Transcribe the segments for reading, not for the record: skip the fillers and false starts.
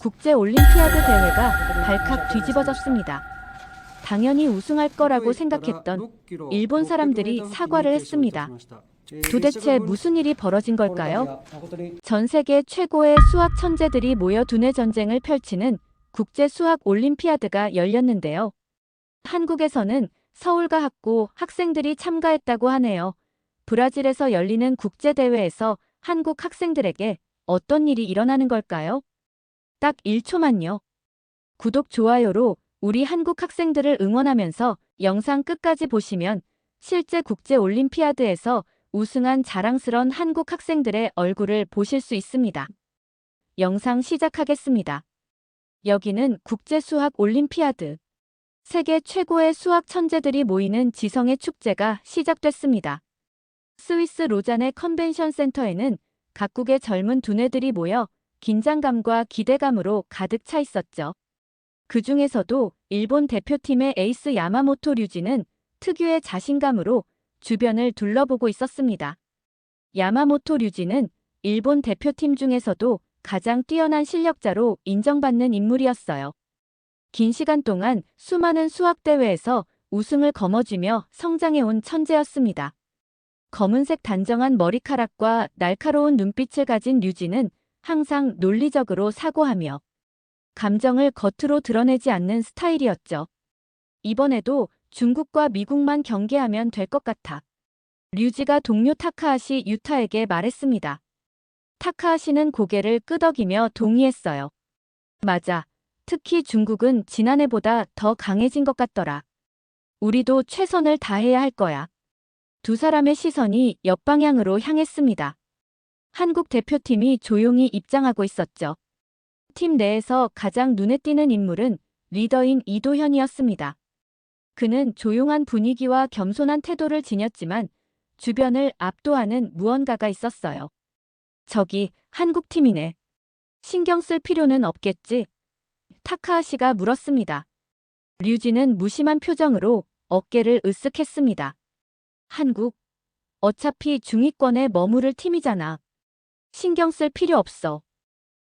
국제 올림피아드 대회가 발칵 뒤집어졌습니다. 당연히 우승할 거라고 생각했던 일본 사람들이 사과를 했습니다. 도대체 무슨 일이 벌어진 걸까요? 전 세계 최고의 수학 천재들이 모여 두뇌 전쟁을 펼치는 국제 수학 올림피아드가 열렸는데요. 한국에서는 서울과학고 학생들이 참가했다고 하네요. 브라질에서 열리는 국제대회에서 한국 학생들에게 어떤 일이 일어나는 걸까요? 딱 1초만요. 구독, 좋아요로 우리 한국 학생들을 응원하면서 영상 끝까지 보시면 실제 국제 올림피아드에서 우승한 자랑스런 한국 학생들의 얼굴을 보실 수 있습니다. 영상 시작하겠습니다. 여기는 국제 수학 올림피아드. 세계 최고의 수학 천재들이 모이는 지성의 축제가 시작됐습니다. 스위스 로잔의 컨벤션 센터에는 각국의 젊은 두뇌들이 모여 긴장감과 기대감으로 가득 차 있었죠. 그 중에서도 일본 대표팀의 에이스 야마모토 류지는 특유의 자신감으로 주변을 둘러보고 있었습니다. 야마모토 류지는 일본 대표팀 중에서도 가장 뛰어난 실력자로 인정받는 인물이었어요. 긴 시간 동안 수많은 수학대회에서 우승을 거머쥐며 성장해온 천재였습니다. 검은색 단정한 머리카락과 날카로운 눈빛을 가진 류지는 항상 논리적으로 사고하며 감정을 겉으로 드러내지 않는 스타일이었죠. 이번에도 중국과 미국만 경계하면 될 것 같아. 류지가 동료 타카하시 유타에게 말했습니다. 타카하시는 고개를 끄덕이며 동의했어요. 맞아. 특히 중국은 지난해보다 더 강해진 것 같더라. 우리도 최선을 다해야 할 거야. 두 사람의 시선이 옆방향으로 향했습니다. 한국 대표팀이 조용히 입장하고 있었죠. 팀 내에서 가장 눈에 띄는 인물은 리더인 이도현이었습니다. 그는 조용한 분위기와 겸손한 태도를 지녔지만 주변을 압도하는 무언가가 있었어요. 저기 한국팀이네. 신경 쓸 필요는 없겠지? 타카하시가 물었습니다. 류지는 무심한 표정으로 어깨를 으쓱했습니다. 한국? 어차피 중위권에 머무를 팀이잖아. 신경 쓸 필요 없어.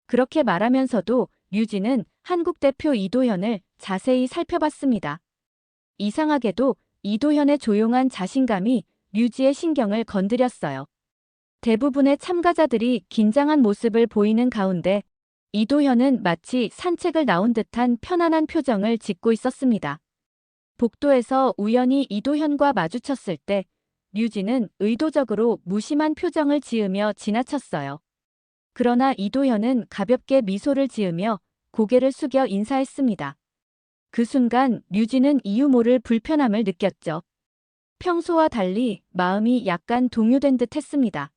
그렇게 말하면서도 류지는 한국 대표 이도현을 자세히 살펴봤습니다. 이상하게도 이도현의 조용한 자신감이 류지의 신경을 건드렸어요. 대부분의 참가자들이 긴장한 모습을 보이는 가운데 이도현은 마치 산책을 나온 듯한 편안한 표정을 짓고 있었습니다. 복도에서 우연히 이도현과 마주쳤을 때 류지는 의도적으로 무심한 표정을 지으며 지나쳤어요. 그러나 이도현은 가볍게 미소를 지으며 고개를 숙여 인사했습니다. 그 순간 류지는 이유 모를 불편함을 느꼈죠. 평소와 달리 마음이 약간 동요된 듯 했습니다.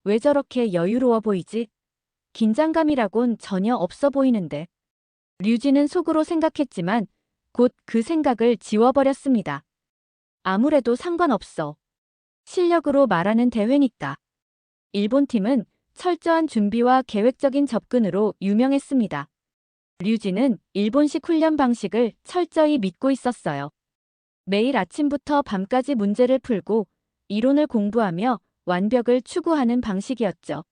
왜 저렇게 여유로워 보이지? 긴장감이라곤 전혀 없어 보이는데. 류지는 속으로 생각했지만 곧 그 생각을 지워버렸습니다. 아무래도 상관없어. 실력으로 말하는 대회니까. 일본 팀은 철저한 준비와 계획적인 접근으로 유명했습니다. 류지는 일본식 훈련 방식을 철저히 믿고 있었어요. 매일 아침부터 밤까지 문제를 풀고 이론을 공부하며 완벽을 추구하는 방식이었죠.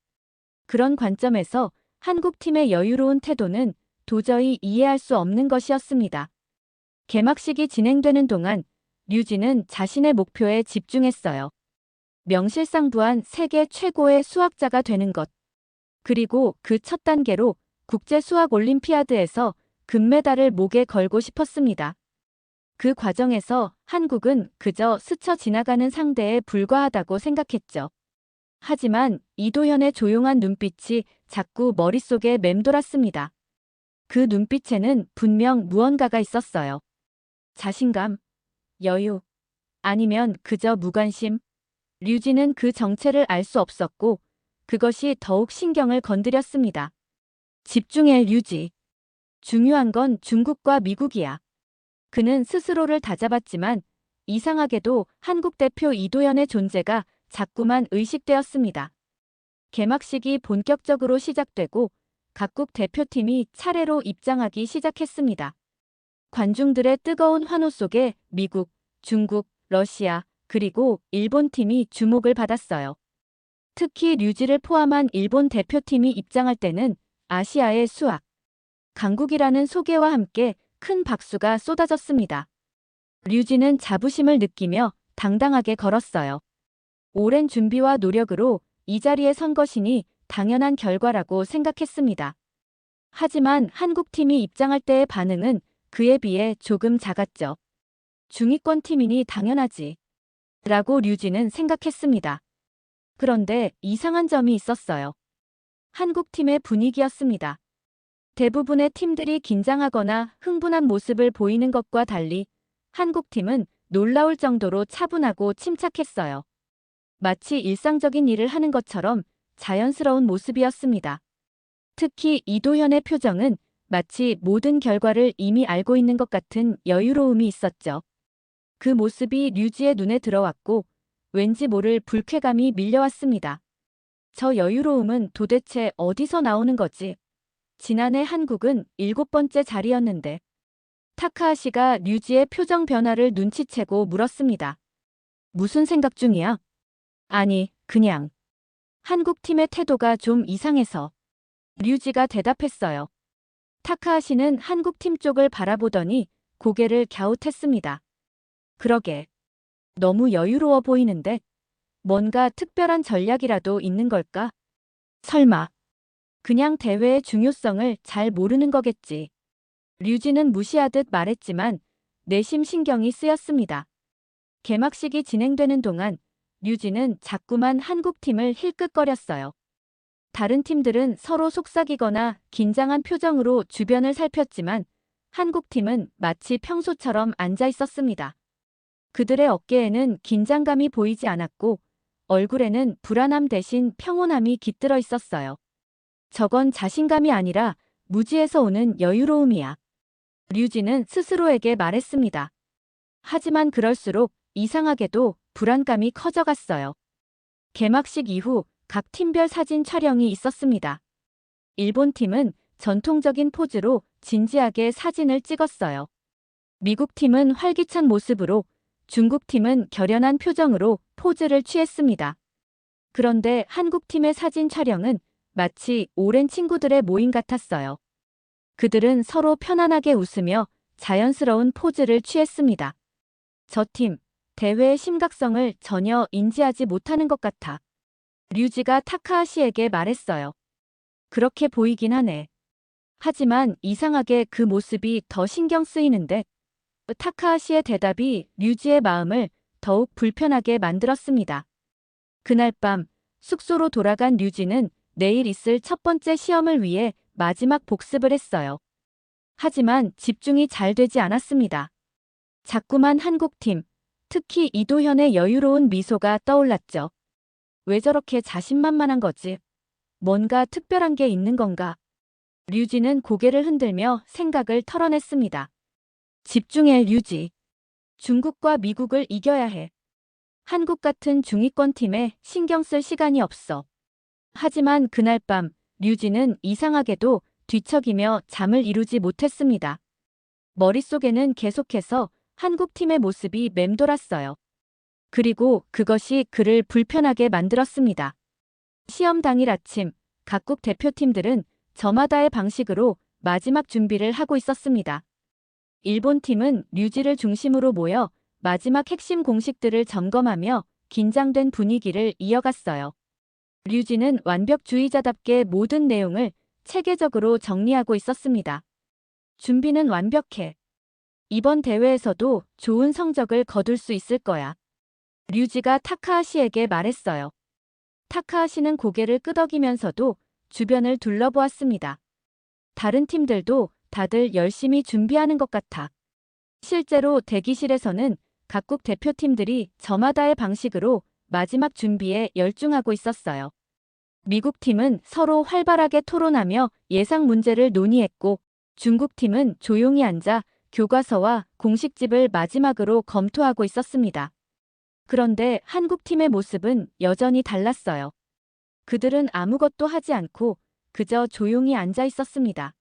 그런 관점에서 한국팀의 여유로운 태도는 도저히 이해할 수 없는 것이었습니다. 개막식이 진행되는 동안 류지는 자신의 목표에 집중했어요. 명실상부한 세계 최고의 수학자가 되는 것. 그리고 그 첫 단계로 국제 수학 올림피아드에서 금메달을 목에 걸고 싶었습니다. 그 과정에서 한국은 그저 스쳐 지나가는 상대에 불과하다고 생각했죠. 하지만 이도현의 조용한 눈빛이 자꾸 머릿속에 맴돌았습니다. 그 눈빛에는 분명 무언가가 있었어요. 자신감, 여유, 아니면 그저 무관심. 류지는 그 정체를 알 수 없었고 그것이 더욱 신경을 건드렸습니다. 집중해, 류지. 중요한 건 중국과 미국이야. 그는 스스로를 다잡았지만 이상하게도 한국 대표 이도현의 존재가 자꾸만 의식되었습니다. 개막식이 본격적으로 시작되고 각국 대표팀이 차례로 입장하기 시작했습니다. 관중들의 뜨거운 환호 속에 미국, 중국, 러시아, 그리고 일본 팀이 주목을 받았어요. 특히 류지를 포함한 일본 대표팀이 입장할 때는 아시아의 수학, 강국이라는 소개와 함께 큰 박수가 쏟아졌습니다. 류지는 자부심을 느끼며 당당하게 걸었어요. 오랜 준비와 노력으로 이 자리에 선 것이니 당연한 결과라고 생각했습니다. 하지만 한국팀이 입장할 때의 반응은 그에 비해 조금 작았죠. 중위권 팀이니 당연하지. 라고 류지는 생각했습니다. 그런데 이상한 점이 있었어요. 한국팀의 분위기였습니다. 대부분의 팀들이 긴장하거나 흥분한 모습을 보이는 것과 달리 한국팀은 놀라울 정도로 차분하고 침착했어요. 마치 일상적인 일을 하는 것처럼 자연스러운 모습이었습니다. 특히 이도현의 표정은 마치 모든 결과를 이미 알고 있는 것 같은 여유로움이 있었죠. 그 모습이 류지의 눈에 들어왔고 왠지 모를 불쾌감이 밀려왔습니다. 저 여유로움은 도대체 어디서 나오는 거지? 지난해 한국은 7번째 자리였는데. 타카하시가 류지의 표정 변화를 눈치채고 물었습니다. 무슨 생각 중이야? 아니, 그냥. 한국팀의 태도가 좀 이상해서. 류지가 대답했어요. 타카하시는 한국팀 쪽을 바라보더니 고개를 갸웃했습니다. 그러게. 너무 여유로워 보이는데? 뭔가 특별한 전략이라도 있는 걸까? 설마. 그냥 대회의 중요성을 잘 모르는 거겠지. 류지는 무시하듯 말했지만 내심 신경이 쓰였습니다. 개막식이 진행되는 동안 류지는 자꾸만 한국팀을 힐끗거렸어요. 다른 팀들은 서로 속삭이거나 긴장한 표정으로 주변을 살폈지만 한국팀은 마치 평소처럼 앉아 있었습니다. 그들의 어깨에는 긴장감이 보이지 않았고 얼굴에는 불안함 대신 평온함이 깃들어 있었어요. 저건 자신감이 아니라 무지에서 오는 여유로움이야. 류지는 스스로에게 말했습니다. 하지만 그럴수록 이상하게도 불안감이 커져갔어요. 개막식 이후 각 팀별 사진 촬영이 있었습니다. 일본 팀은 전통적인 포즈로 진지하게 사진을 찍었어요. 미국 팀은 활기찬 모습으로, 중국 팀은 결연한 표정으로 포즈를 취했습니다. 그런데 한국 팀의 사진 촬영은 마치 오랜 친구들의 모임 같았어요. 그들은 서로 편안하게 웃으며 자연스러운 포즈를 취했습니다. 저 팀, 대회의 심각성을 전혀 인지하지 못하는 것 같아. 류지가 타카하시에게 말했어요. 그렇게 보이긴 하네. 하지만 이상하게 그 모습이 더 신경 쓰이는데. 타카하시의 대답이 류지의 마음을 더욱 불편하게 만들었습니다. 그날 밤 숙소로 돌아간 류지는 내일 있을 첫 번째 시험을 위해 마지막 복습을 했어요. 하지만 집중이 잘 되지 않았습니다. 자꾸만 한국팀, 특히 이도현의 여유로운 미소가 떠올랐죠. 왜 저렇게 자신만만한 거지? 뭔가 특별한 게 있는 건가? 류지는 고개를 흔들며 생각을 털어냈습니다. 집중해, 류지. 중국과 미국을 이겨야 해. 한국 같은 중위권 팀에 신경 쓸 시간이 없어. 하지만 그날 밤 류지는 이상하게도 뒤척이며 잠을 이루지 못했습니다. 머릿속에는 계속해서 한국팀의 모습이 맴돌았어요. 그리고 그것이 그를 불편하게 만들었습니다. 시험 당일 아침, 각국 대표팀들은 저마다의 방식으로 마지막 준비를 하고 있었습니다. 일본 팀은 류지를 중심으로 모여 마지막 핵심 공식들을 점검하며 긴장된 분위기를 이어갔어요. 류지는 완벽주의자답게 모든 내용을 체계적으로 정리하고 있었습니다. 준비는 완벽해. 이번 대회에서도 좋은 성적을 거둘 수 있을 거야. 류지가 타카하시에게 말했어요. 타카하시는 고개를 끄덕이면서도 주변을 둘러보았습니다. 다른 팀들도 다들 열심히 준비하는 것 같아. 실제로 대기실에서는 각국 대표팀들이 저마다의 방식으로 마지막 준비에 열중하고 있었어요. 미국 팀은 서로 활발하게 토론하며 예상 문제를 논의했고, 중국 팀은 조용히 앉아 교과서와 공식집을 마지막으로 검토하고 있었습니다. 그런데 한국 팀의 모습은 여전히 달랐어요. 그들은 아무것도 하지 않고 그저 조용히 앉아 있었습니다.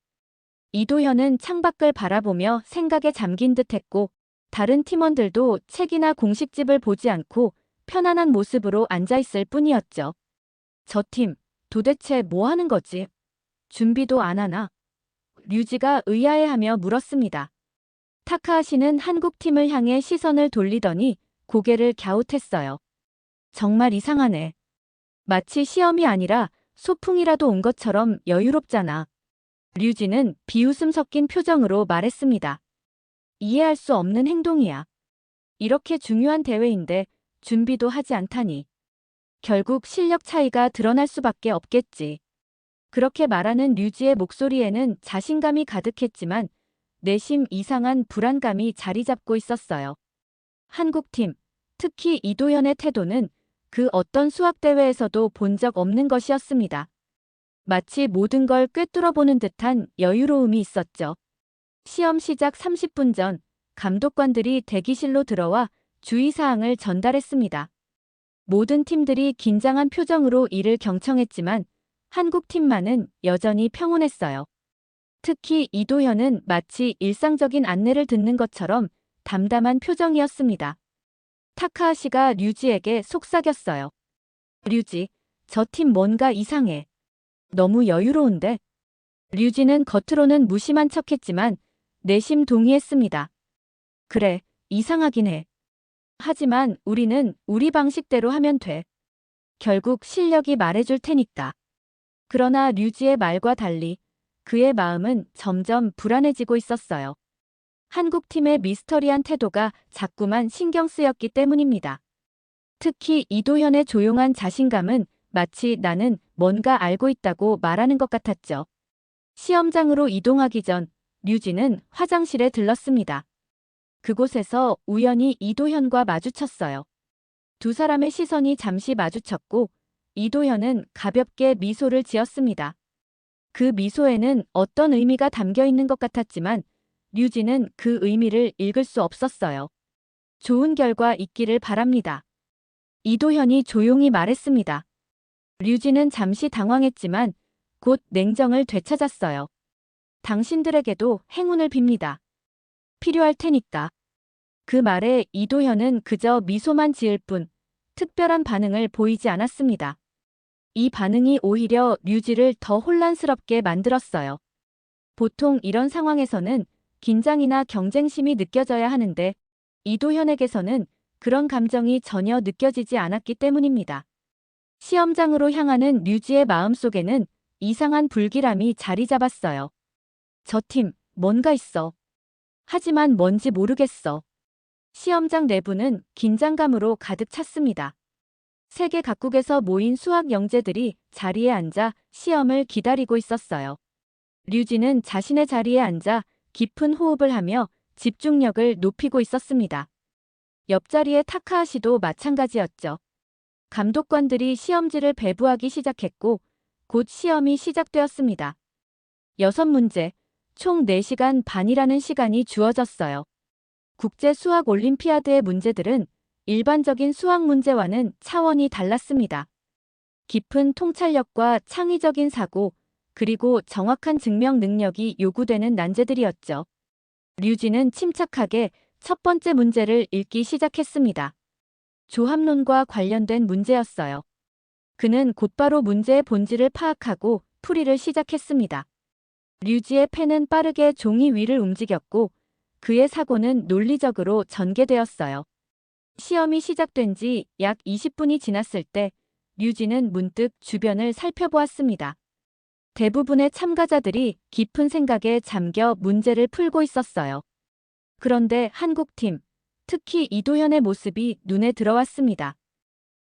이도현은 창밖을 바라보며 생각에 잠긴 듯 했고, 다른 팀원들도 책이나 공식집을 보지 않고 편안한 모습으로 앉아있을 뿐이었죠. 저 팀, 도대체 뭐 하는 거지? 준비도 안 하나? 류지가 의아해하며 물었습니다. 타카하시는 한국팀을 향해 시선을 돌리더니 고개를 갸웃했어요. 정말 이상하네. 마치 시험이 아니라 소풍이라도 온 것처럼 여유롭잖아. 류지는 비웃음 섞인 표정으로 말했습니다. 이해할 수 없는 행동이야. 이렇게 중요한 대회인데 준비도 하지 않다니. 결국 실력 차이가 드러날 수밖에 없겠지. 그렇게 말하는 류지의 목소리에는 자신감이 가득했지만 내심 이상한 불안감이 자리 잡고 있었어요. 한국팀, 특히 이도현의 태도는 그 어떤 수학대회에서도 본 적 없는 것이었습니다. 마치 모든 걸 꿰뚫어보는 듯한 여유로움이 있었죠. 시험 시작 30분 전 감독관들이 대기실로 들어와 주의사항을 전달했습니다. 모든 팀들이 긴장한 표정으로 이를 경청했지만 한국팀만은 여전히 평온했어요. 특히 이도현은 마치 일상적인 안내를 듣는 것처럼 담담한 표정이었습니다. 타카하시가 류지에게 속삭였어요. 류지, 저 팀 뭔가 이상해. 너무 여유로운데? 류지는 겉으로는 무심한 척했지만 내심 동의했습니다. 그래, 이상하긴 해. 하지만 우리는 우리 방식대로 하면 돼. 결국 실력이 말해줄 테니까. 그러나 류지의 말과 달리 그의 마음은 점점 불안해지고 있었어요. 한국팀의 미스터리한 태도가 자꾸만 신경 쓰였기 때문입니다. 특히 이도현의 조용한 자신감은 마치 나는 뭔가 알고 있다고 말하는 것 같았죠. 시험장으로 이동하기 전 류지는 화장실에 들렀습니다. 그곳에서 우연히 이도현과 마주쳤어요. 두 사람의 시선이 잠시 마주쳤고 이도현은 가볍게 미소를 지었습니다. 그 미소에는 어떤 의미가 담겨 있는 것 같았지만 류지는 그 의미를 읽을 수 없었어요. 좋은 결과 있기를 바랍니다. 이도현이 조용히 말했습니다. 류지는 잠시 당황했지만 곧 냉정을 되찾았어요. 당신들에게도 행운을 빕니다. 필요할 테니까. 그 말에 이도현은 그저 미소만 지을 뿐 특별한 반응을 보이지 않았습니다. 이 반응이 오히려 류지를 더 혼란스럽게 만들었어요. 보통 이런 상황에서는 긴장이나 경쟁심이 느껴져야 하는데 이도현에게서는 그런 감정이 전혀 느껴지지 않았기 때문입니다. 시험장으로 향하는 류지의 마음속에는 이상한 불길함이 자리 잡았어요. 저 팀, 뭔가 있어. 하지만 뭔지 모르겠어. 시험장 내부는 긴장감으로 가득 찼습니다. 세계 각국에서 모인 수학 영재들이 자리에 앉아 시험을 기다리고 있었어요. 류지는 자신의 자리에 앉아 깊은 호흡을 하며 집중력을 높이고 있었습니다. 옆자리의 타카하시도 마찬가지였죠. 감독관들이 시험지를 배부하기 시작했고 곧 시험이 시작되었습니다. 6문제, 총 4시간 반이라는 시간이 주어졌어요. 국제 수학 올림피아드의 문제들은 일반적인 수학 문제와는 차원이 달랐습니다. 깊은 통찰력과 창의적인 사고, 그리고 정확한 증명 능력이 요구되는 난제들이었죠. 류지는 침착하게 첫 번째 문제를 읽기 시작했습니다. 조합론과 관련된 문제였어요. 그는 곧바로 문제의 본질을 파악하고 풀이를 시작했습니다. 류지의 펜은 빠르게 종이 위를 움직였고 그의 사고는 논리적으로 전개되었어요. 시험이 시작된 지 약 20분이 지났을 때 류지는 문득 주변을 살펴보았습니다. 대부분의 참가자들이 깊은 생각에 잠겨 문제를 풀고 있었어요. 그런데 한국팀, 특히 이도현의 모습이 눈에 들어왔습니다.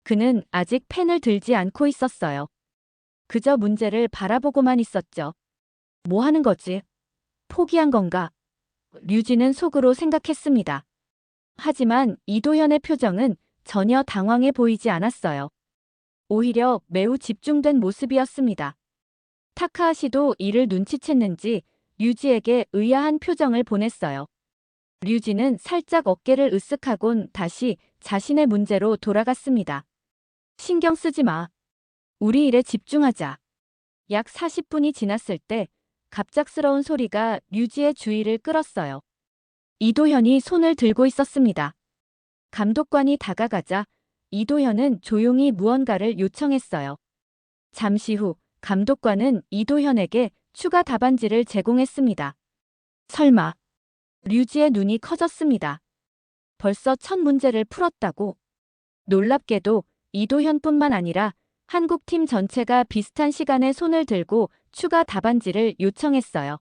그는 아직 펜을 들지 않고 있었어요. 그저 문제를 바라보고만 있었죠. 뭐 하는 거지? 포기한 건가? 류지는 속으로 생각했습니다. 하지만 이도현의 표정은 전혀 당황해 보이지 않았어요. 오히려 매우 집중된 모습이었습니다. 타카하시도 이를 눈치챘는지 류지에게 의아한 표정을 보냈어요. 류지는 살짝 어깨를 으쓱하곤 다시 자신의 문제로 돌아갔습니다. 신경 쓰지 마. 우리 일에 집중하자. 약 40분이 지났을 때 갑작스러운 소리가 류지의 주의를 끌었어요. 이도현이 손을 들고 있었습니다. 감독관이 다가가자 이도현은 조용히 무언가를 요청했어요. 잠시 후 감독관은 이도현에게 추가 답안지를 제공했습니다. 설마. 류지의 눈이 커졌습니다. 벌써 첫 문제를 풀었다고? 놀랍게도 이도현뿐만 아니라 한국팀 전체가 비슷한 시간에 손을 들고 추가 답안지를 요청했어요.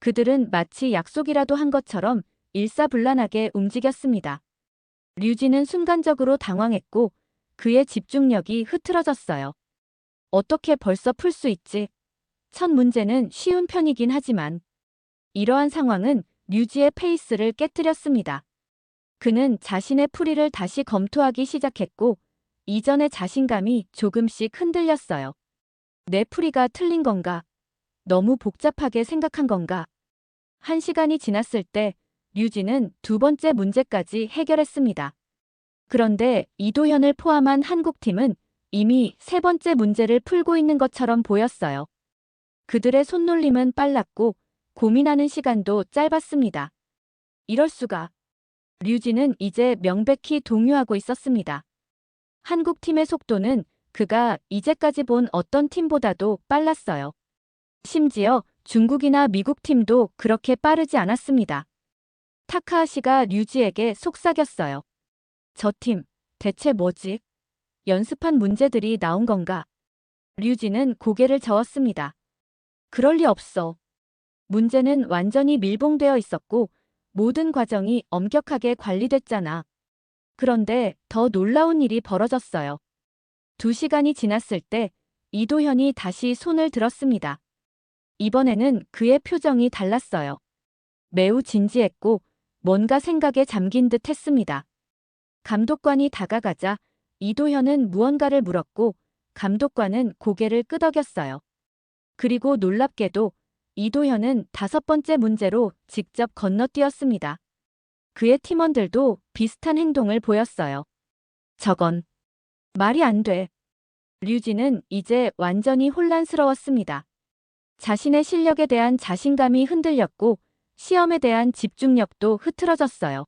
그들은 마치 약속이라도 한 것처럼 일사불란하게 움직였습니다. 류지는 순간적으로 당황했고 그의 집중력이 흐트러졌어요. 어떻게 벌써 풀 수 있지? 첫 문제는 쉬운 편이긴 하지만 이러한 상황은 류지의 페이스를 깨뜨렸습니다. 그는 자신의 풀이를 다시 검토하기 시작했고 이전의 자신감이 조금씩 흔들렸어요. 내 풀이가 틀린 건가? 너무 복잡하게 생각한 건가? 한 시간이 지났을 때 류지는 두 번째 문제까지 해결했습니다. 그런데 이도현을 포함한 한국팀은 이미 세 번째 문제를 풀고 있는 것처럼 보였어요. 그들의 손놀림은 빨랐고 고민하는 시간도 짧았습니다. 이럴 수가. 류지는 이제 명백히 동요하고 있었습니다. 한국팀의 속도는 그가 이제까지 본 어떤 팀보다도 빨랐어요. 심지어 중국이나 미국 팀도 그렇게 빠르지 않았습니다. 타카하시가 류지에게 속삭였어요. 저 팀, 대체 뭐지? 연습한 문제들이 나온 건가? 류지는 고개를 저었습니다. 그럴 리 없어. 문제는 완전히 밀봉되어 있었고 모든 과정이 엄격하게 관리됐잖아. 그런데 더 놀라운 일이 벌어졌어요. 2시간이 지났을 때 이도현이 다시 손을 들었습니다. 이번에는 그의 표정이 달랐어요. 매우 진지했고 뭔가 생각에 잠긴 듯 했습니다. 감독관이 다가가자 이도현은 무언가를 물었고 감독관은 고개를 끄덕였어요. 그리고 놀랍게도 이도현은 5번째 문제로 직접 건너뛰었습니다. 그의 팀원들도 비슷한 행동을 보였어요. 저건 말이 안 돼. 류지는 이제 완전히 혼란스러웠습니다. 자신의 실력에 대한 자신감이 흔들렸고 시험에 대한 집중력도 흐트러졌어요.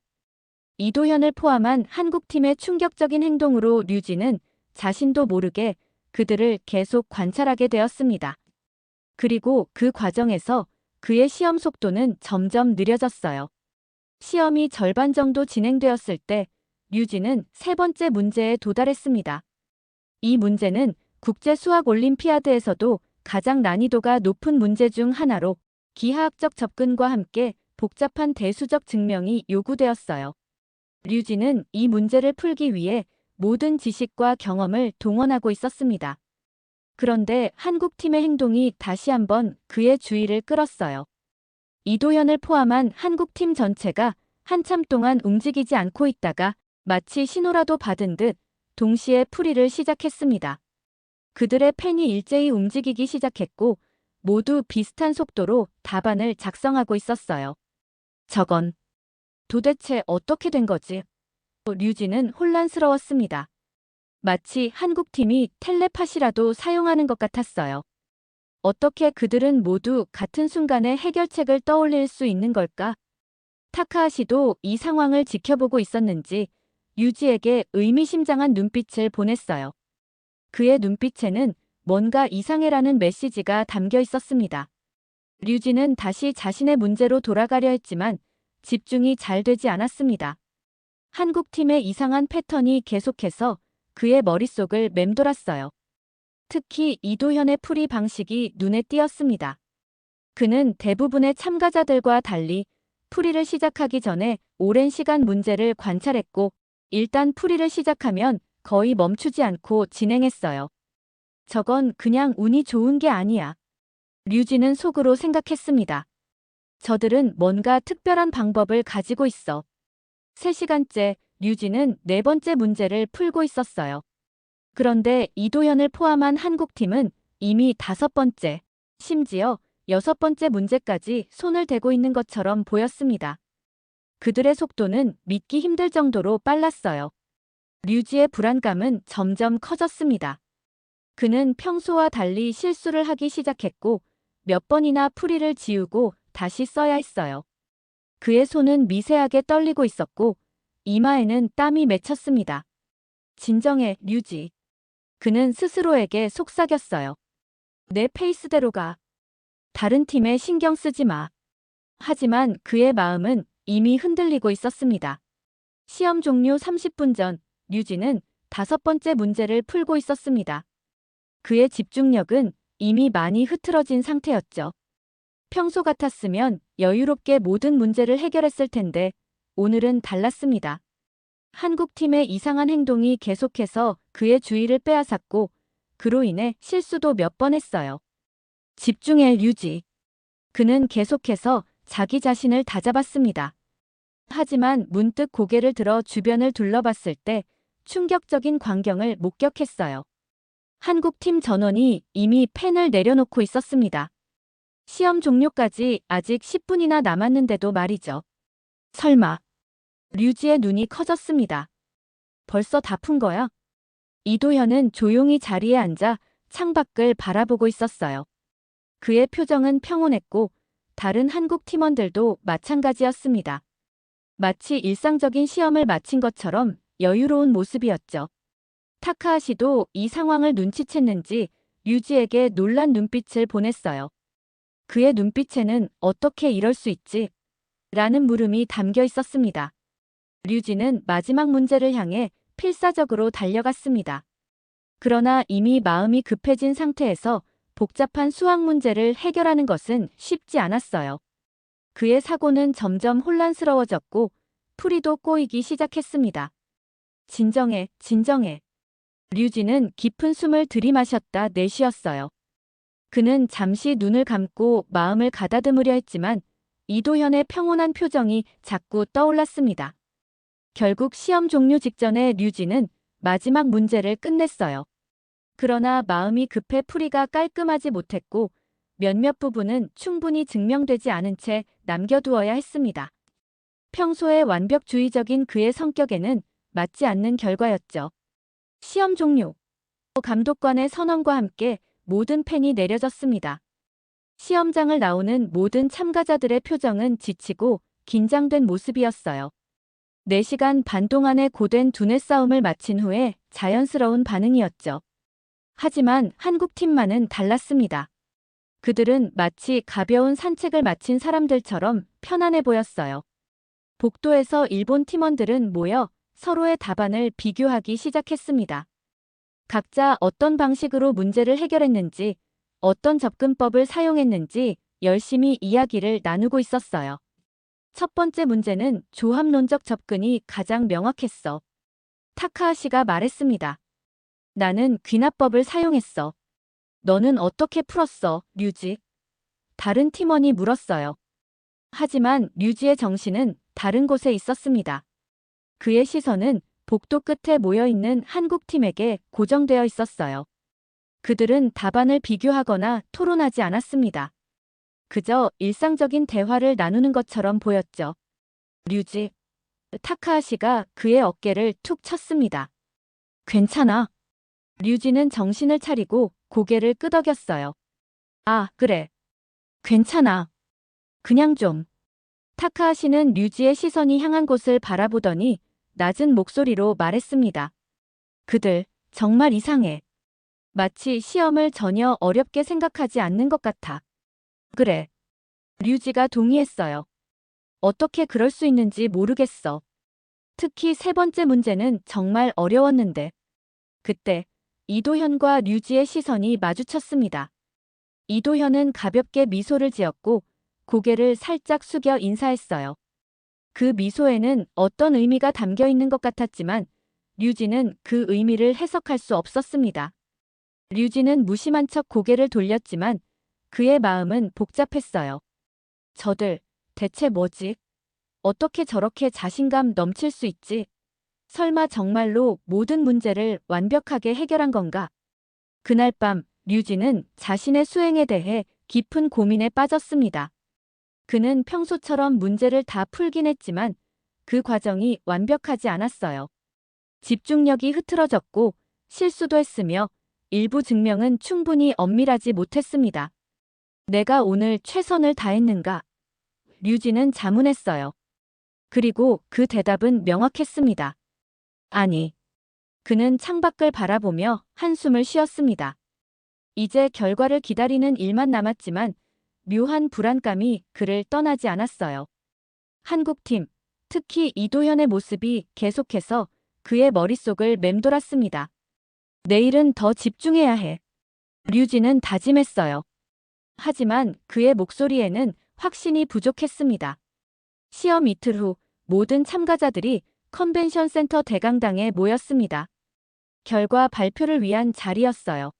이도현을 포함한 한국팀의 충격적인 행동으로 류지는 자신도 모르게 그들을 계속 관찰하게 되었습니다. 그리고 그 과정에서 그의 시험 속도는 점점 느려졌어요. 시험이 절반 정도 진행되었을 때 류지는 세 번째 문제에 도달했습니다. 이 문제는 국제수학올림피아드에서도 가장 난이도가 높은 문제 중 하나로 기하학적 접근과 함께 복잡한 대수적 증명이 요구되었어요. 류지는 이 문제를 풀기 위해 모든 지식과 경험을 동원하고 있었습니다. 그런데 한국팀의 행동이 다시 한번 그의 주의를 끌었어요. 이도현을 포함한 한국팀 전체가 한참 동안 움직이지 않고 있다가 마치 신호라도 받은 듯 동시에 풀이를 시작했습니다. 그들의 펜이 일제히 움직이기 시작했고 모두 비슷한 속도로 답안을 작성하고 있었어요. 저건 도대체 어떻게 된 거지? 류지는 혼란스러웠습니다. 마치 한국팀이 텔레파시라도 사용하는 것 같았어요. 어떻게 그들은 모두 같은 순간에 해결책을 떠올릴 수 있는 걸까? 타카하시도 이 상황을 지켜보고 있었는지 류지에게 의미심장한 눈빛을 보냈어요. 그의 눈빛에는 뭔가 이상해라는 메시지가 담겨 있었습니다. 류지는 다시 자신의 문제로 돌아가려 했지만 집중이 잘 되지 않았습니다. 한국팀의 이상한 패턴이 계속해서 그의 머릿속을 맴돌았어요. 특히 이도현의 풀이 방식이 눈에 띄었습니다. 그는 대부분의 참가자들과 달리 풀이를 시작하기 전에 오랜 시간 문제를 관찰했고 일단 풀이를 시작하면 거의 멈추지 않고 진행했어요. 저건 그냥 운이 좋은 게 아니야. 류지는 속으로 생각했습니다. 저들은 뭔가 특별한 방법을 가지고 있어. 3시간째 류지는 네 번째 문제를 풀고 있었어요. 그런데 이도현을 포함한 한국팀은 이미 5번째, 심지어 6번째 문제까지 손을 대고 있는 것처럼 보였습니다. 그들의 속도는 믿기 힘들 정도로 빨랐어요. 류지의 불안감은 점점 커졌습니다. 그는 평소와 달리 실수를 하기 시작했고 몇 번이나 풀이를 지우고 다시 써야 했어요. 그의 손은 미세하게 떨리고 있었고 이마에는 땀이 맺혔습니다. 진정해, 류지. 그는 스스로에게 속삭였어요. 내 페이스대로 가. 다른 팀에 신경 쓰지 마. 하지만 그의 마음은 이미 흔들리고 있었습니다. 시험 종료 30분 전, 류지는 5번째 문제를 풀고 있었습니다. 그의 집중력은 이미 많이 흐트러진 상태였죠. 평소 같았으면 여유롭게 모든 문제를 해결했을 텐데 오늘은 달랐습니다. 한국팀의 이상한 행동이 계속해서 그의 주의를 빼앗았고 그로 인해 실수도 몇 번 했어요. 집중해, 류지. 그는 계속해서 자기 자신을 다잡았습니다. 하지만 문득 고개를 들어 주변을 둘러봤을 때 충격적인 광경을 목격했어요. 한국팀 전원이 이미 펜을 내려놓고 있었습니다. 시험 종료까지 아직 10분이나 남았는데도 말이죠. 설마. 류지의 눈이 커졌습니다. 벌써 다 푼 거야? 이도현은 조용히 자리에 앉아 창밖을 바라보고 있었어요. 그의 표정은 평온했고 다른 한국 팀원들도 마찬가지였습니다. 마치 일상적인 시험을 마친 것처럼 여유로운 모습이었죠. 타카하시도 이 상황을 눈치챘는지 류지에게 놀란 눈빛을 보냈어요. 그의 눈빛에는 어떻게 이럴 수 있지? 라는 물음이 담겨 있었습니다. 류지는 마지막 문제를 향해 필사적으로 달려갔습니다. 그러나 이미 마음이 급해진 상태에서 복잡한 수학 문제를 해결하는 것은 쉽지 않았어요. 그의 사고는 점점 혼란스러워졌고 풀이도 꼬이기 시작했습니다. 진정해, 진정해. 류지는 깊은 숨을 들이마셨다 내쉬었어요. 그는 잠시 눈을 감고 마음을 가다듬으려 했지만 이도현의 평온한 표정이 자꾸 떠올랐습니다. 결국 시험 종료 직전에 류지는 마지막 문제를 끝냈어요. 그러나 마음이 급해 풀이가 깔끔하지 못했고 몇몇 부분은 충분히 증명되지 않은 채 남겨두어야 했습니다. 평소에 완벽주의적인 그의 성격에는 맞지 않는 결과였죠. 시험 종료. 감독관의 선언과 함께 모든 펜이 내려졌습니다. 시험장을 나오는 모든 참가자들의 표정은 지치고 긴장된 모습이었어요. 4시간 반 동안의 고된 두뇌 싸움을 마친 후에 자연스러운 반응이었죠. 하지만 한국팀만은 달랐습니다. 그들은 마치 가벼운 산책을 마친 사람들처럼 편안해 보였어요. 복도에서 일본 팀원들은 모여 서로의 답안을 비교하기 시작했습니다. 각자 어떤 방식으로 문제를 해결했는지, 어떤 접근법을 사용했는지 열심히 이야기를 나누고 있었어요. 첫 번째 문제는 조합론적 접근이 가장 명확했어. 타카하시가 말했습니다. 나는 귀납법을 사용했어. 너는 어떻게 풀었어, 류지? 다른 팀원이 물었어요. 하지만 류지의 정신은 다른 곳에 있었습니다. 그의 시선은 복도 끝에 모여있는 한국팀에게 고정되어 있었어요. 그들은 답안을 비교하거나 토론하지 않았습니다. 그저 일상적인 대화를 나누는 것처럼 보였죠. 류지. 타카하시가 그의 어깨를 툭 쳤습니다. 괜찮아. 류지는 정신을 차리고 고개를 끄덕였어요. 아, 그래. 괜찮아. 그냥 좀. 타카하시는 류지의 시선이 향한 곳을 바라보더니 낮은 목소리로 말했습니다. 그들 정말 이상해. 마치 시험을 전혀 어렵게 생각하지 않는 것 같아. 그래. 류지가 동의했어요. 어떻게 그럴 수 있는지 모르겠어. 특히 3번째 문제는 정말 어려웠는데. 그때 이도현과 류지의 시선이 마주쳤습니다. 이도현은 가볍게 미소를 지었고 고개를 살짝 숙여 인사했어요. 그 미소에는 어떤 의미가 담겨 있는 것 같았지만 류지는 그 의미를 해석할 수 없었습니다. 류지는 무심한 척 고개를 돌렸지만 그의 마음은 복잡했어요. 저들, 대체 뭐지? 어떻게 저렇게 자신감 넘칠 수 있지? 설마 정말로 모든 문제를 완벽하게 해결한 건가? 그날 밤 류지는 자신의 수행에 대해 깊은 고민에 빠졌습니다. 그는 평소처럼 문제를 다 풀긴 했지만 그 과정이 완벽하지 않았어요. 집중력이 흐트러졌고 실수도 했으며 일부 증명은 충분히 엄밀하지 못했습니다. 내가 오늘 최선을 다했는가? 류지는 자문했어요. 그리고 그 대답은 명확했습니다. 아니. 그는 창밖을 바라보며 한숨을 쉬었습니다. 이제 결과를 기다리는 일만 남았지만 묘한 불안감이 그를 떠나지 않았어요. 한국팀, 특히 이도현의 모습이 계속해서 그의 머릿속을 맴돌았습니다. 내일은 더 집중해야 해. 류지는 다짐했어요. 하지만 그의 목소리에는 확신이 부족했습니다. 시험 이틀 후 모든 참가자들이 컨벤션 센터 대강당에 모였습니다. 결과 발표를 위한 자리였어요.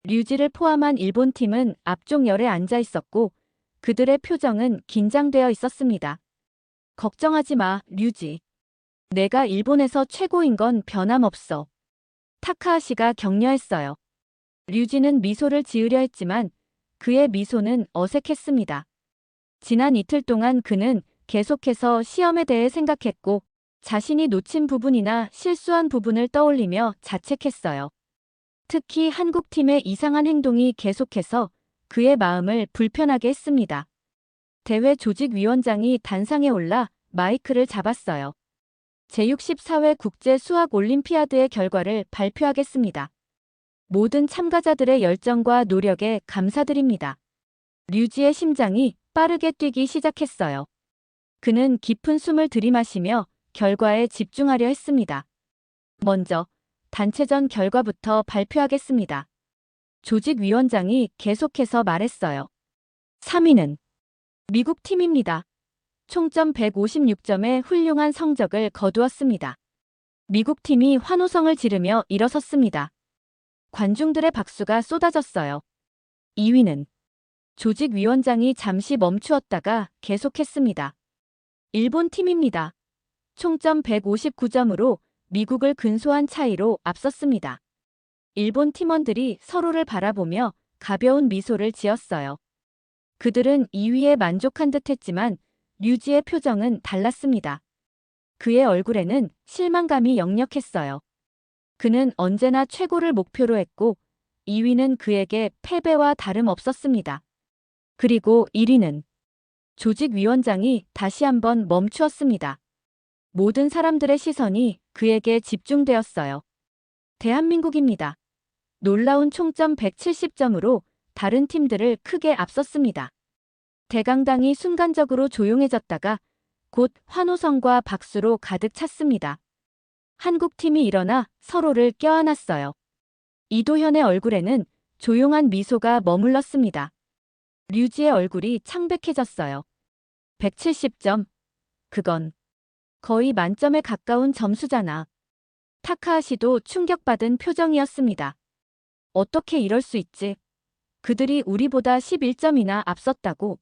류지를 포함한 일본 팀은 앞쪽 열에 앉아 있었고 그들의 표정은 긴장되어 있었습니다. 걱정하지 마, 류지. 내가 일본에서 최고인 건 변함없어. 타카하시가 격려했어요. 류지는 미소를 지으려 했지만 그의 미소는 어색했습니다. 지난 이틀 동안 그는 계속해서 시험에 대해 생각했고 자신이 놓친 부분이나 실수한 부분을 떠올리며 자책했어요. 특히 한국팀의 이상한 행동이 계속해서 그의 마음을 불편하게 했습니다. 대회 조직위원장이 단상에 올라 마이크를 잡았어요. 제64회 국제 수학 올림피아드의 결과를 발표하겠습니다. 모든 참가자들의 열정과 노력에 감사드립니다. 류지의 심장이 빠르게 뛰기 시작했어요. 그는 깊은 숨을 들이마시며 결과에 집중하려 했습니다. 먼저 단체전 결과부터 발표하겠습니다. 조직위원장이 계속해서 말했어요. 3위는 미국 팀입니다. 총점 156점의 훌륭한 성적을 거두었습니다. 미국 팀이 환호성을 지르며 일어섰습니다. 관중들의 박수가 쏟아졌어요. 2위는 조직위원장이 잠시 멈추었다가 계속했습니다. 일본 팀입니다. 총점 159점으로 미국을 근소한 차이로 앞섰습니다. 일본 팀원들이 서로를 바라보며 가벼운 미소를 지었어요. 그들은 2위에 만족한 듯 했지만 류지의 표정은 달랐습니다. 그의 얼굴에는 실망감이 역력했어요. 그는 언제나 최고를 목표로 했고 2위는 그에게 패배와 다름없었습니다. 그리고 1위는 조직위원장이 다시 한번 멈추었습니다. 모든 사람들의 시선이 그에게 집중되었어요. 대한민국입니다. 놀라운 총점 170점으로 다른 팀들을 크게 앞섰습니다. 대강당이 순간적으로 조용해졌다가 곧 환호성과 박수로 가득 찼습니다. 한국팀이 일어나 서로를 껴안았어요. 이도현의 얼굴에는 조용한 미소가 머물렀습니다. 류지의 얼굴이 창백해졌어요. 170점. 그건 거의 만점에 가까운 점수잖아. 타카하시도 충격받은 표정이었습니다. 어떻게 이럴 수 있지? 그들이 우리보다 11점이나 앞섰다고.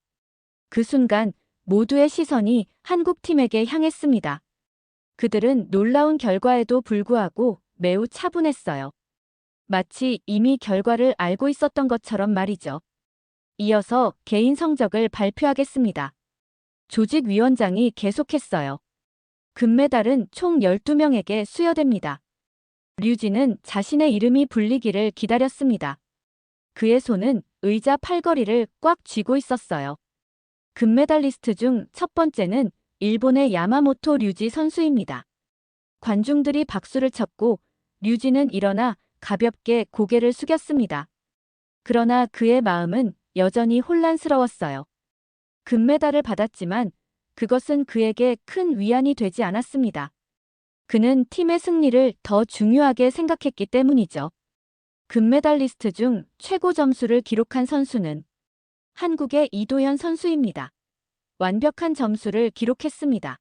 그 순간 모두의 시선이 한국팀에게 향했습니다. 그들은 놀라운 결과에도 불구하고 매우 차분했어요. 마치 이미 결과를 알고 있었던 것처럼 말이죠. 이어서 개인 성적을 발표하겠습니다. 조직위원장이 계속했어요. 금메달은 총 12명에게 수여됩니다. 류지는 자신의 이름이 불리기를 기다렸습니다. 그의 손은 의자 팔걸이를 꽉 쥐고 있었어요. 금메달리스트 중 첫 번째는 일본의 야마모토 류지 선수입니다. 관중들이 박수를 쳤고 류지는 일어나 가볍게 고개를 숙였습니다. 그러나 그의 마음은 여전히 혼란스러웠어요. 금메달을 받았지만 그것은 그에게 큰 위안이 되지 않았습니다. 그는 팀의 승리를 더 중요하게 생각했기 때문이죠. 금메달리스트 중 최고 점수를 기록한 선수는 한국의 이도현 선수입니다. 완벽한 점수를 기록했습니다.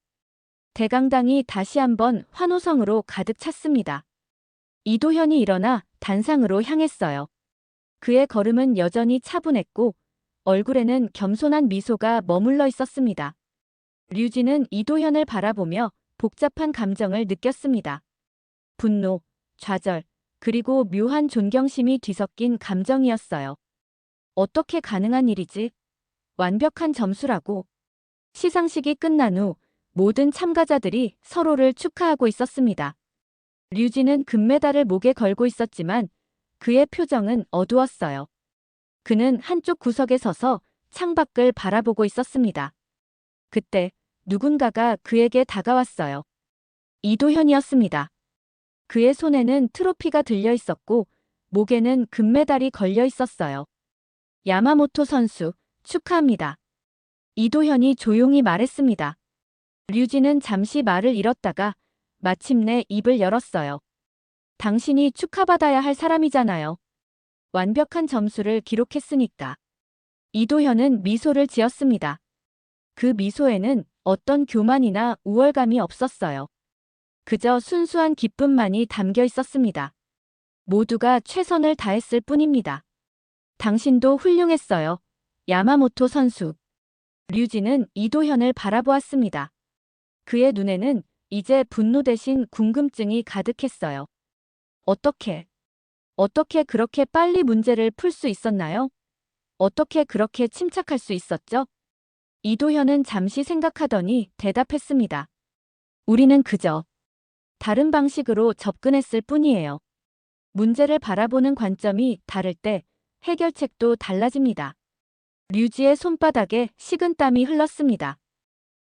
대강당이 다시 한번 환호성으로 가득 찼습니다. 이도현이 일어나 단상으로 향했어요. 그의 걸음은 여전히 차분했고 얼굴에는 겸손한 미소가 머물러 있었습니다. 류지는 이도현을 바라보며 복잡한 감정을 느꼈습니다. 분노, 좌절, 그리고 묘한 존경심이 뒤섞인 감정이었어요. 어떻게 가능한 일이지? 완벽한 점수라고. 시상식이 끝난 후 모든 참가자들이 서로를 축하하고 있었습니다. 류지는 금메달을 목에 걸고 있었지만 그의 표정은 어두웠어요. 그는 한쪽 구석에 서서 창밖을 바라보고 있었습니다. 그때 누군가가 그에게 다가왔어요. 이도현이었습니다. 그의 손에는 트로피가 들려 있었고 목에는 금메달이 걸려 있었어요. 야마모토 선수, 축하합니다. 이도현이 조용히 말했습니다. 류지는 잠시 말을 잃었다가 마침내 입을 열었어요. 당신이 축하받아야 할 사람이잖아요. 완벽한 점수를 기록했으니까. 이도현은 미소를 지었습니다. 그 미소에는 어떤 교만이나 우월감이 없었어요. 그저 순수한 기쁨만이 담겨 있었습니다. 모두가 최선을 다했을 뿐입니다. 당신도 훌륭했어요. 야마모토 선수. 류지는 이도현을 바라보았습니다. 그의 눈에는 이제 분노 대신 궁금증이 가득했어요. 어떻게 그렇게 빨리 문제를 풀 수 있었나요? 어떻게 그렇게 침착할 수 있었죠? 이도현은 잠시 생각하더니 대답했습니다. 우리는 그저 다른 방식으로 접근했을 뿐이에요. 문제를 바라보는 관점이 다를 때 해결책도 달라집니다. 류지의 손바닥에 식은땀이 흘렀습니다.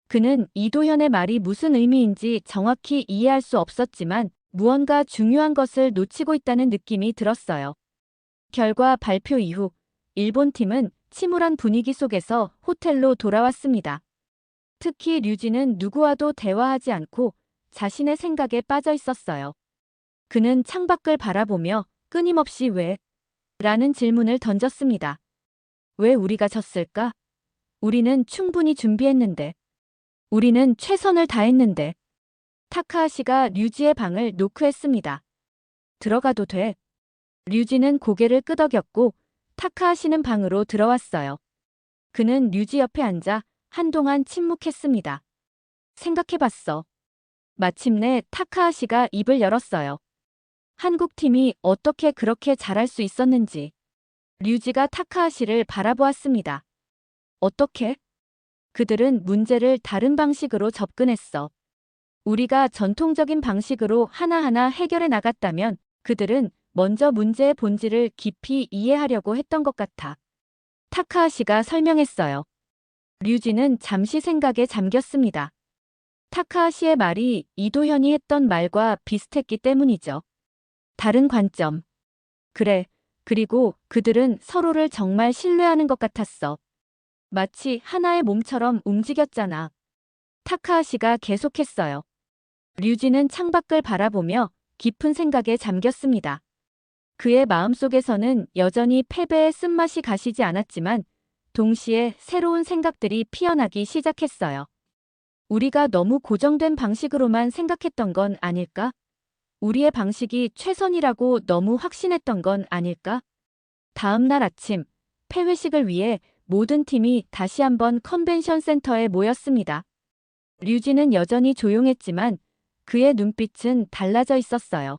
그는 이도현의 말이 무슨 의미인지 정확히 이해할 수 없었지만 무언가 중요한 것을 놓치고 있다는 느낌이 들었어요. 결과 발표 이후 일본 팀은 침울한 분위기 속에서 호텔로 돌아왔습니다. 특히 류지는 누구와도 대화하지 않고 자신의 생각에 빠져 있었어요. 그는 창밖을 바라보며 끊임없이 왜? 라는 질문을 던졌습니다. 왜 우리가 졌을까? 우리는 충분히 준비했는데. 우리는 최선을 다했는데. 타카하시가 류지의 방을 노크했습니다. 들어가도 돼. 류지는 고개를 끄덕였고 타카하시는 방으로 들어왔어요. 그는 류지 옆에 앉아 한동안 침묵했습니다. 생각해봤어. 마침내 타카하시가 입을 열었어요. 한국팀이 어떻게 그렇게 잘할 수 있었는지. 류지가 타카하시를 바라보았습니다. 어떻게? 그들은 문제를 다른 방식으로 접근했어. 우리가 전통적인 방식으로 하나하나 해결해 나갔다면 그들은 먼저 문제의 본질을 깊이 이해하려고 했던 것 같아. 타카하시가 설명했어요. 류지는 잠시 생각에 잠겼습니다. 타카하시의 말이 이도현이 했던 말과 비슷했기 때문이죠. 다른 관점. 그래, 그리고 그들은 서로를 정말 신뢰하는 것 같았어. 마치 하나의 몸처럼 움직였잖아. 타카하시가 계속했어요. 류지는 창밖을 바라보며 깊은 생각에 잠겼습니다. 그의 마음속에서는 여전히 패배의 쓴맛이 가시지 않았지만 동시에 새로운 생각들이 피어나기 시작했어요. 우리가 너무 고정된 방식으로만 생각했던 건 아닐까? 우리의 방식이 최선이라고 너무 확신했던 건 아닐까? 다음 날 아침, 폐회식을 위해 모든 팀이 다시 한번 컨벤션 센터에 모였습니다. 류지는 여전히 조용했지만 그의 눈빛은 달라져 있었어요.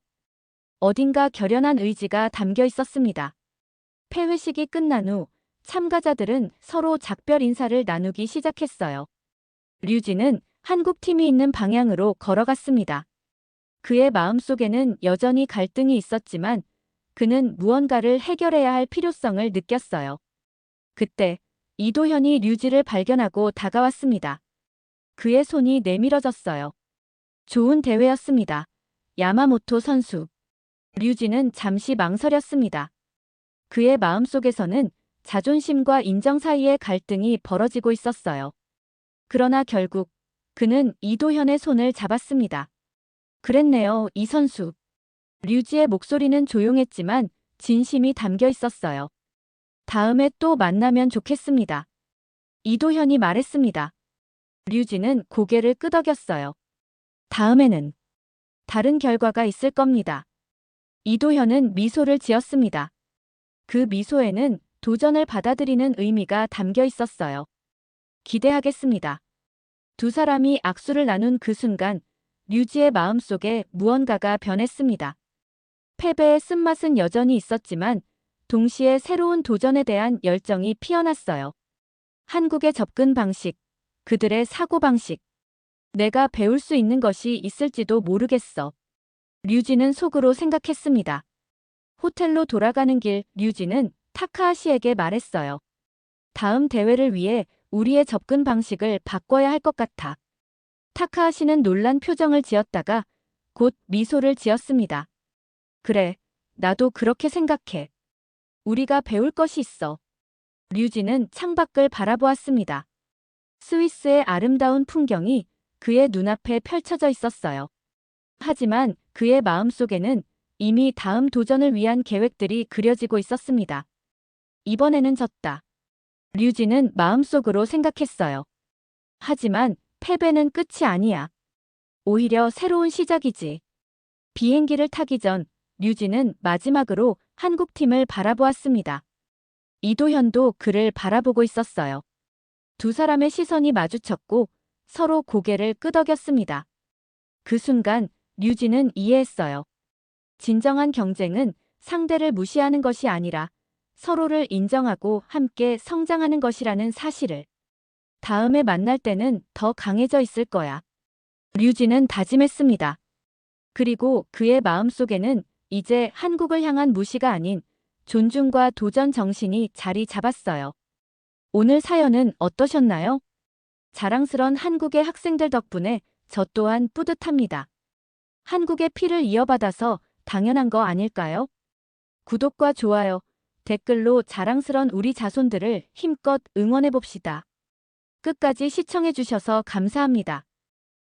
어딘가 결연한 의지가 담겨 있었습니다. 폐회식이 끝난 후 참가자들은 서로 작별 인사를 나누기 시작했어요. 류지는 한국팀이 있는 방향으로 걸어갔습니다. 그의 마음속에는 여전히 갈등이 있었지만 그는 무언가를 해결해야 할 필요성을 느꼈어요. 그때 이도현이 류지를 발견하고 다가왔습니다. 그의 손이 내밀어졌어요. 좋은 대회였습니다. 야마모토 선수. 류지는 잠시 망설였습니다. 그의 마음속에서는 자존심과 인정 사이의 갈등이 벌어지고 있었어요. 그러나 결국 그는 이도현의 손을 잡았습니다. 그랬네요, 이 선수. 류지의 목소리는 조용했지만 진심이 담겨 있었어요. 다음에 또 만나면 좋겠습니다. 이도현이 말했습니다. 류지는 고개를 끄덕였어요. 다음에는 다른 결과가 있을 겁니다. 이도현은 미소를 지었습니다. 그 미소에는 도전을 받아들이는 의미가 담겨 있었어요. 기대하겠습니다. 두 사람이 악수를 나눈 그 순간 류지의 마음속에 무언가가 변했습니다. 패배의 쓴맛은 여전히 있었지만 동시에 새로운 도전에 대한 열정이 피어났어요. 한국의 접근 방식, 그들의 사고방식. 내가 배울 수 있는 것이 있을지도 모르겠어. 류지는 속으로 생각했습니다. 호텔로 돌아가는 길 류지는 타카하시에게 말했어요. 다음 대회를 위해 우리의 접근 방식을 바꿔야 할 것 같아. 타카하시는 놀란 표정을 지었다가 곧 미소를 지었습니다. 그래, 나도 그렇게 생각해. 우리가 배울 것이 있어. 류진은 창밖을 바라보았습니다. 스위스의 아름다운 풍경이 그의 눈앞에 펼쳐져 있었어요. 하지만 그의 마음속에는 이미 다음 도전을 위한 계획들이 그려지고 있었습니다. 이번에는 졌다. 류진은 마음속으로 생각했어요. 하지만 패배는 끝이 아니야. 오히려 새로운 시작이지. 비행기를 타기 전 류진은 마지막으로 한국팀을 바라보았습니다. 이도현도 그를 바라보고 있었어요. 두 사람의 시선이 마주쳤고 서로 고개를 끄덕였습니다. 그 순간 류진은 이해했어요. 진정한 경쟁은 상대를 무시하는 것이 아니라 서로를 인정하고 함께 성장하는 것이라는 사실을. 다음에 만날 때는 더 강해져 있을 거야. 류진은 다짐했습니다. 그리고 그의 마음속에는 이제 한국을 향한 무시가 아닌 존중과 도전 정신이 자리 잡았어요. 오늘 사연은 어떠셨나요? 자랑스런 한국의 학생들 덕분에 저 또한 뿌듯합니다. 한국의 피를 이어받아서 당연한 거 아닐까요? 구독과 좋아요, 댓글로 자랑스런 우리 자손들을 힘껏 응원해봅시다. 끝까지 시청해주셔서 감사합니다.